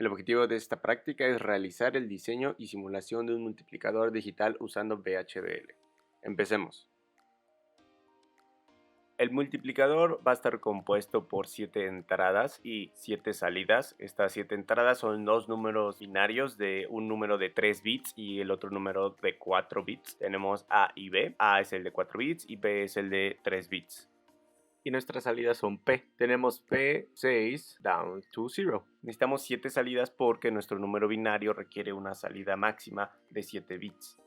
El objetivo de esta práctica es realizar el diseño y simulación de un multiplicador digital usando VHDL. Empecemos. El multiplicador va a estar compuesto por 7 entradas y 7 salidas. Estas 7 entradas son dos números binarios de un número de 3 bits y el otro número de 4 bits. Tenemos A y B. A es el de 4 bits y B es el de 3 bits. Y nuestras salidas son P. Tenemos P6 down to 0. Necesitamos 7 salidas porque nuestro número binario requiere una salida máxima de 7 bits.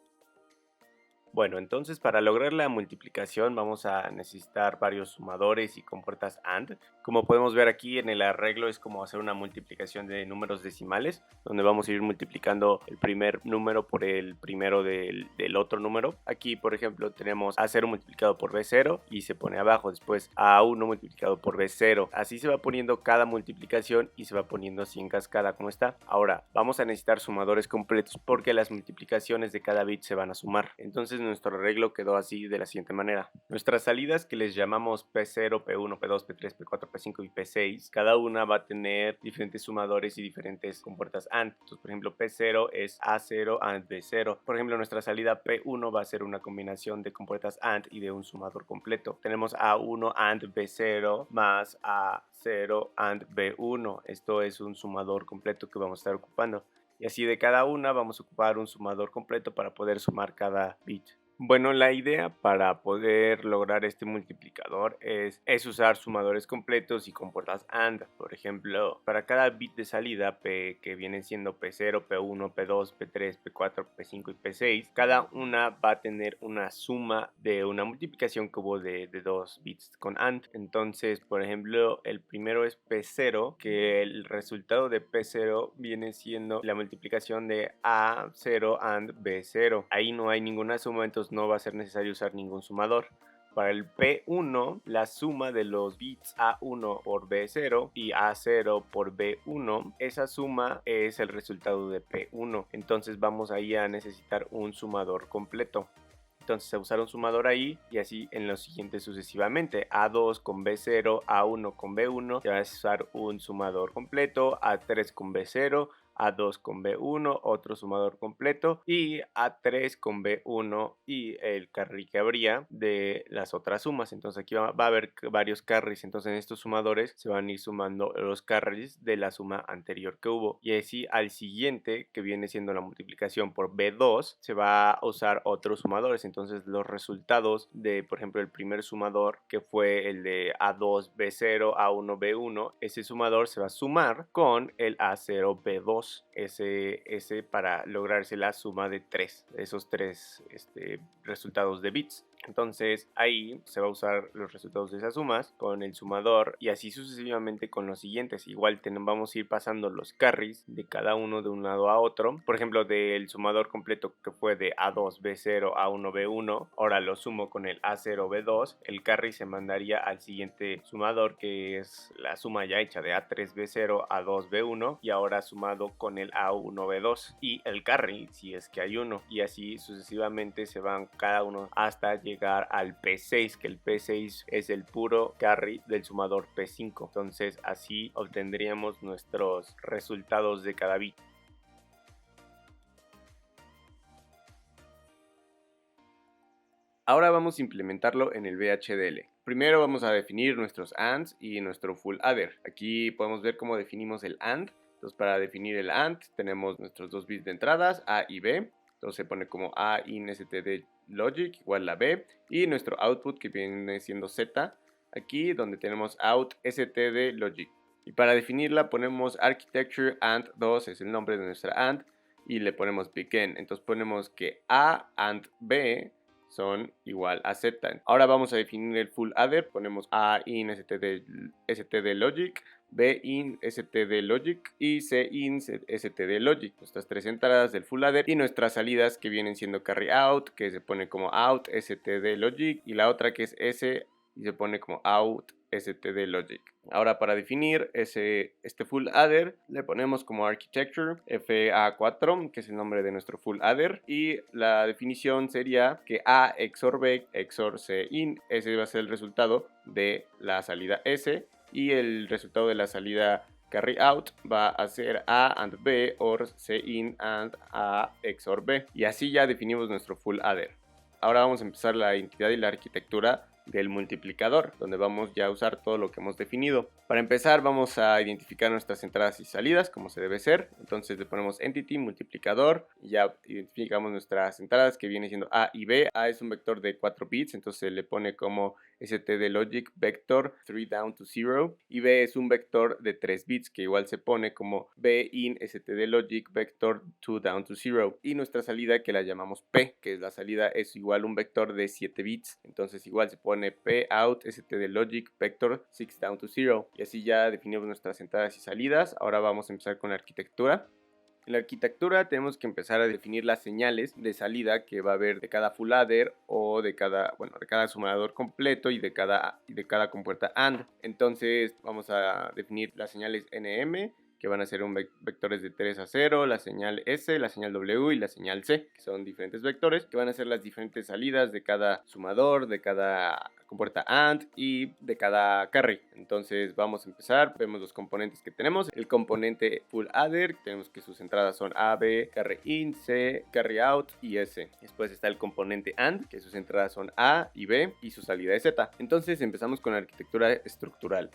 Bueno, entonces para lograr la multiplicación vamos a necesitar varios sumadores y compuertas AND. Como podemos ver aquí en el arreglo es como hacer una multiplicación de números decimales, donde vamos a ir multiplicando el primer número por el primero del otro número. Aquí, por ejemplo, tenemos A0 multiplicado por B0 y se pone abajo, después A1 multiplicado por B0. Así se va poniendo cada multiplicación y se va poniendo así en cascada como está. Ahora, vamos a necesitar sumadores completos porque las multiplicaciones de cada bit se van a sumar. Entonces nuestro arreglo quedó así de la siguiente manera. Nuestras salidas que les llamamos P0, P1, P2, P3, P4, P5 y P6, cada una va a tener diferentes sumadores y diferentes compuertas AND. Entonces, por ejemplo, P0 es A0 AND B0. Por ejemplo, nuestra salida P1 va a ser una combinación de compuertas AND y de un sumador completo. Tenemos A1 AND B0 más A0 AND B1. Esto es un sumador completo que vamos a estar ocupando. Y así de cada una vamos a ocupar un sumador completo para poder sumar cada bit. Bueno, la idea para poder lograr este multiplicador es usar sumadores completos y compuertas AND. Por ejemplo, para cada bit de salida P, que viene siendo P0, P1, P2, P3, P4, P5 y P6, cada una va a tener una suma de una multiplicación que hubo de 2 bits con AND. Entonces, por ejemplo, el primero es P0, que el resultado de P0 viene siendo la multiplicación de A0 AND B0. Ahí no hay ninguna suma, entonces no va a ser necesario usar ningún sumador. Para el P1, la suma de los bits A1 por B0 y A0 por B1, esa suma es el resultado de P1. Entonces vamos ahí a necesitar un sumador completo. Entonces a usar un sumador ahí y así en los siguientes sucesivamente. A2 con B0, A1 con B1, se va a usar un sumador completo, A3 con B0, A2 con B1, otro sumador completo y A3 con B1 y el carry que habría de las otras sumas. Entonces aquí va a haber varios carries, entonces en estos sumadores se van a ir sumando los carries de la suma anterior que hubo y así al siguiente que viene siendo la multiplicación por B2 se va a usar otros sumadores. Entonces los resultados de, por ejemplo, el primer sumador que fue el de A2 B0, A1 B1, ese sumador se va a sumar con el A0 B2. Ese para lograrse la suma de 3, esos 3 resultados de bits. Entonces ahí se va a usar los resultados de esas sumas con el sumador y así sucesivamente con los siguientes. Igual vamos a ir pasando los carries de cada uno de un lado a otro. Por ejemplo, del sumador completo que fue de A2 B0 A1 B1, ahora lo sumo con el A0 B2, el carry se mandaría al siguiente sumador que es la suma ya hecha de A3 B0 A2 B1 y ahora sumado con el A1 B2 y el carry si es que hay uno y así sucesivamente se van cada uno hasta llegar al P6, que el P6 es el puro carry del sumador P5. Entonces así obtendríamos nuestros resultados de cada bit. Ahora vamos a implementarlo en el VHDL. Primero vamos a definir nuestros ANDs y nuestro full adder. Aquí podemos ver cómo definimos el AND. Entonces para definir el AND tenemos nuestros dos bits de entradas A y B. Entonces se pone como A in std logic igual a B y nuestro output que viene siendo Z aquí donde tenemos out std logic. Y para definirla ponemos architecture AND2 es el nombre de nuestra AND y le ponemos begin. Entonces ponemos que A AND B son igual a Z. Ahora vamos a definir el full adder. Ponemos A in std logic, B in std logic y C in std logic. Nuestras tres entradas del full adder y nuestras salidas que vienen siendo carry out, que se pone como out std logic y la otra que es S y se pone como out std logic. Ahora para definir este full adder le ponemos como architecture FA4 que es el nombre de nuestro full adder y la definición sería que A XOR B XOR C in. Ese va a ser el resultado de la salida S y el resultado de la salida carry out va a ser A and B or C in and A XOR B. Y así ya definimos nuestro full adder. Ahora vamos a empezar la identidad y la arquitectura del multiplicador, donde vamos ya a usar todo lo que hemos definido. Para empezar vamos a identificar nuestras entradas y salidas como se debe ser. Entonces le ponemos entity multiplicador y ya identificamos nuestras entradas, que viene siendo A y B. A es un vector de 4 bits, entonces se le pone como stdlogic vector 3 down to 0, y B es un vector de 3 bits que igual se pone como B in stdlogic vector 2 down to 0, y nuestra salida, que la llamamos P, que es la salida, es igual un vector de 7 bits, entonces igual se pone P out stdlogic vector 6 down to 0. Y así ya definimos nuestras entradas y salidas. Ahora vamos a empezar con la arquitectura. En la arquitectura tenemos que empezar a definir las señales de salida que va a haber de cada full adder o de cada sumador completo y de cada compuerta AND. Entonces vamos a definir las señales NM, que van a ser vectores de 3 a 0, la señal S, la señal W y la señal C, que son diferentes vectores que van a ser las diferentes salidas de cada sumador, de cada compuerta AND y de cada carry. Entonces vamos a empezar, vemos los componentes que tenemos. El componente full adder, tenemos que sus entradas son A, B, carry in, C, carry out y S. Después está el componente AND, que sus entradas son A y B y su salida es Z. Entonces empezamos con la arquitectura estructural.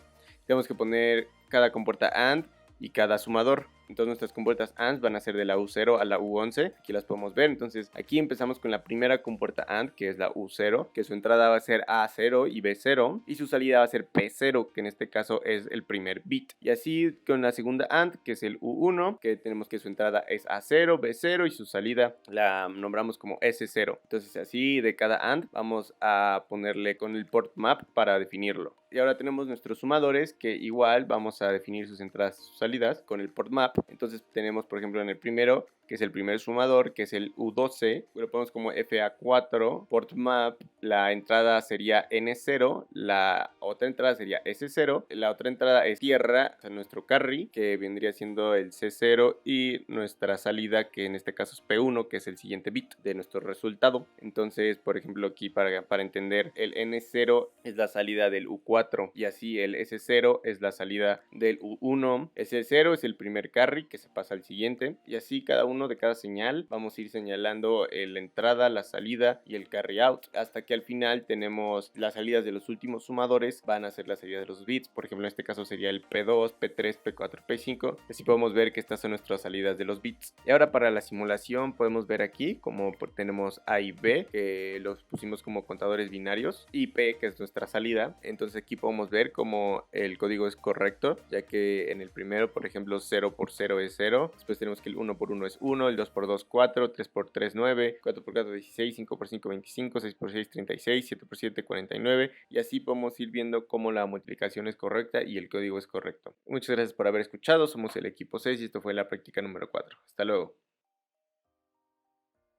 Tenemos que poner cada compuerta AND y cada sumador. Entonces nuestras compuertas AND van a ser de la U0 a la U11. Aquí las podemos ver. Entonces aquí empezamos con la primera compuerta AND, que es la U0, que su entrada va a ser A0 y B0, y su salida va a ser P0, que en este caso es el primer bit. Y así con la segunda AND, que es el U1, que tenemos que su entrada es A0, B0 y su salida la nombramos como S0. Entonces así de cada AND vamos a ponerle con el port map para definirlo. Y ahora tenemos nuestros sumadores, que igual vamos a definir sus entradas y sus salidas con el port map. Entonces tenemos, por ejemplo, en el primero, que es el primer sumador, que es el U12, lo ponemos como FA4, port map, la entrada sería N0, la otra entrada sería S0, la otra entrada es tierra, o sea, nuestro carry, que vendría siendo el C0, y nuestra salida, que en este caso es P1, que es el siguiente bit de nuestro resultado. Entonces, por ejemplo, aquí para entender, el N0 es la salida del U4, y así el S0 es la salida del U1, S0 es el primer carry que se pasa al siguiente, y así cada uno de cada señal vamos a ir señalando la entrada, la salida y el carry out, hasta que al final tenemos las salidas de los últimos sumadores, van a ser la salida de los bits. Por ejemplo, en este caso sería el P2, P3, P4, P5. Así podemos ver que estas son nuestras salidas de los bits. Y ahora para la simulación podemos ver aquí como tenemos A y B, que los pusimos como contadores binarios, y P, que es nuestra salida. Entonces aquí podemos ver como el código es correcto, ya que en el primero, por ejemplo, 0 por 0 es 0, después tenemos que el 1 por 1 es 1, el 2 por 2 4, 3 por 3 9, 4 por 4 16, 5 por 5 25, 6 por 6 36, 7 por 7 49, y así podemos ir viendo cómo la multiplicación es correcta y el código es correcto. Muchas gracias por haber escuchado, somos el equipo 6 y esto fue la práctica número 4. Hasta luego.